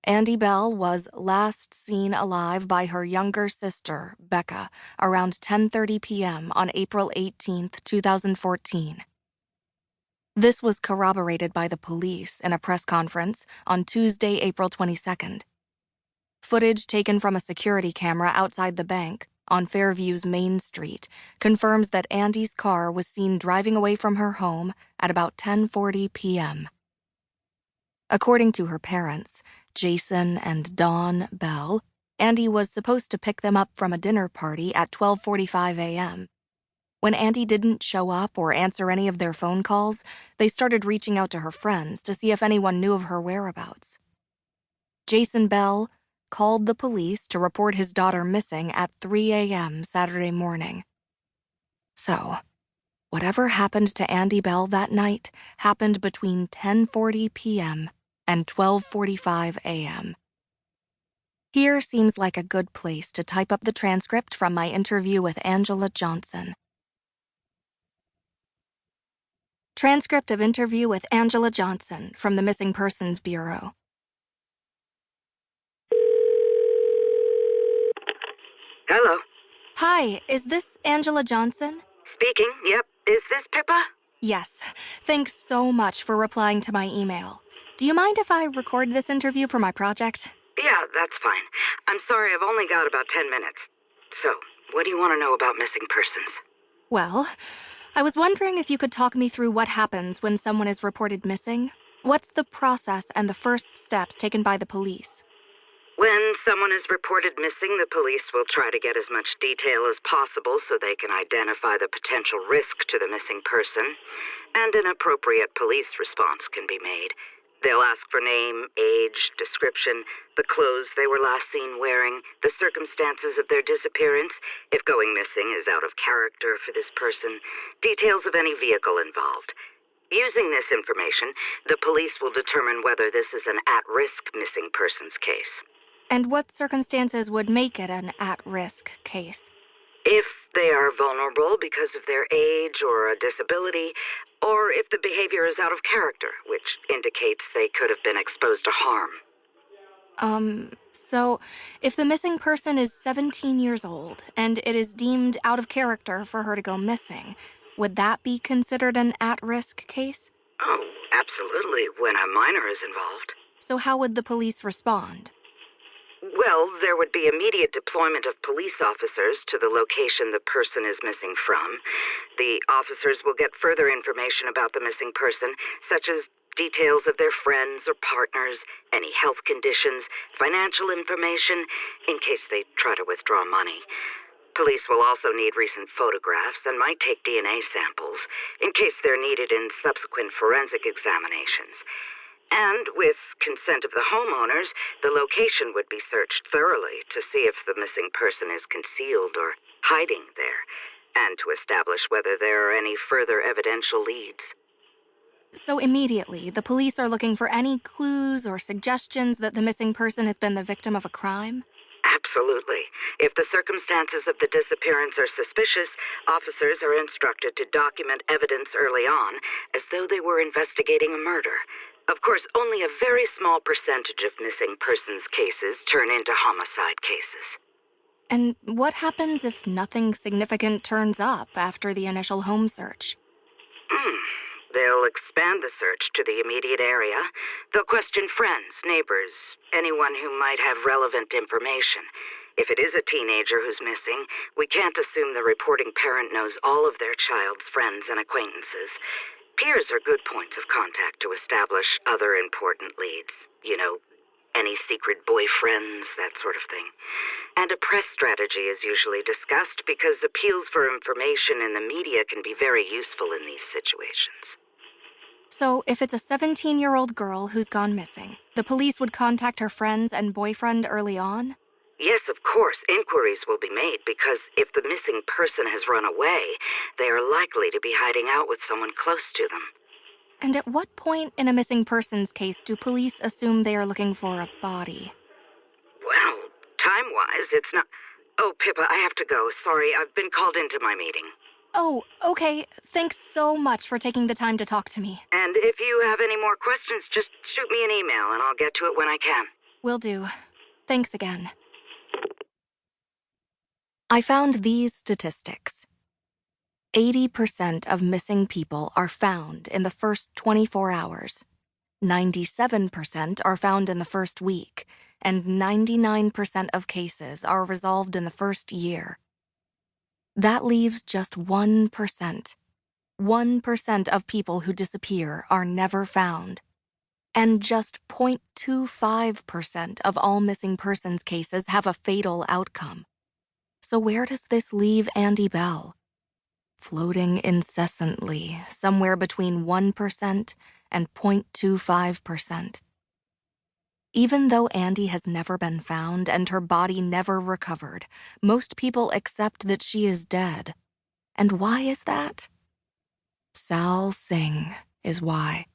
Andy Bell was last seen alive by her younger sister, Becca, around 10:30 p.m. on April 18, 2014. This was corroborated by the police in a press conference on Tuesday, April 22nd. Footage taken from a security camera outside the bank on Fairview's Main Street confirms that Andy's car was seen driving away from her home at about 10:40 p.m. According to her parents, Jason and Dawn Bell, Andy was supposed to pick them up from a dinner party at 12:45 a.m. When Andy didn't show up or answer any of their phone calls, they started reaching out to her friends to see if anyone knew of her whereabouts. Jason Bell called the police to report his daughter missing at 3 a.m. Saturday morning. So, whatever happened to Andy Bell that night happened between 10:40 p.m. and 12:45 a.m. Here seems like a good place to type up the transcript from my interview with Angela Johnson. Transcript of interview with Angela Johnson from the Missing Persons Bureau. Hello. Hi, is this Angela Johnson? Speaking, yep. Is this Pippa? Yes. Thanks so much for replying to my email. Do you mind if I record this interview for my project? Yeah, that's fine. I'm sorry, I've only got about 10 minutes. So, what do you want to know about missing persons? Well, I was wondering if you could talk me through what happens when someone is reported missing. What's the process and the first steps taken by the police? When someone is reported missing, the police will try to get as much detail as possible so they can identify the potential risk to the missing person, and an appropriate police response can be made. They'll ask for name, age, description, the clothes they were last seen wearing, the circumstances of their disappearance, if going missing is out of character for this person, details of any vehicle involved. Using this information, the police will determine whether this is an at-risk missing persons case. And what circumstances would make it an at-risk case? If they are vulnerable because of their age or a disability, or if the behavior is out of character, which indicates they could have been exposed to harm. So if the missing person is 17 years old and it is deemed out of character for her to go missing, would that be considered an at-risk case? Oh, absolutely, when a minor is involved. So how would the police respond? Well, there would be immediate deployment of police officers to the location the person is missing from. The officers will get further information about the missing person, such as details of their friends or partners, any health conditions, financial information, in case they try to withdraw money. Police will also need recent photographs and might take DNA samples, in case they're needed in subsequent forensic examinations. And with consent of the homeowners, the location would be searched thoroughly to see if the missing person is concealed or hiding there, and to establish whether there are any further evidential leads. So immediately, the police are looking for any clues or suggestions that the missing person has been the victim of a crime? Absolutely. If the circumstances of the disappearance are suspicious, officers are instructed to document evidence early on, as though they were investigating a murder. Of course, only a very small percentage of missing persons cases turn into homicide cases. And what happens if nothing significant turns up after the initial home search? They'll expand the search to the immediate area. They'll question friends, neighbors, anyone who might have relevant information. If it is a teenager who's missing, we can't assume the reporting parent knows all of their child's friends and acquaintances. Peers are good points of contact to establish other important leads. You know, any secret boyfriends, that sort of thing. And a press strategy is usually discussed because appeals for information in the media can be very useful in these situations. So if it's a 17-year-old girl who's gone missing, the police would contact her friends and boyfriend early on? Yes, of course, inquiries will be made because if the missing person has run away, they are likely to be hiding out with someone close to them. And at what point in a missing persons case do police assume they are looking for a body? Well, time-wise, it's not... Oh, Pippa, I have to go. Sorry, I've been called into my meeting. Oh, okay. Thanks so much for taking the time to talk to me. And if you have any more questions, just shoot me an email and I'll get to it when I can. Will do. Thanks again. I found these statistics. 80% of missing people are found in the first 24 hours. 97% are found in the first week, and 99% of cases are resolved in the first year. That leaves just 1%. 1% of people who disappear are never found. And just 0.25% of all missing persons cases have a fatal outcome. So where does this leave Andy Bell? Floating incessantly, somewhere between 1% and 0.25%. Even though Andy has never been found and her body never recovered, most people accept that she is dead. And why is that? Sal Singh is why.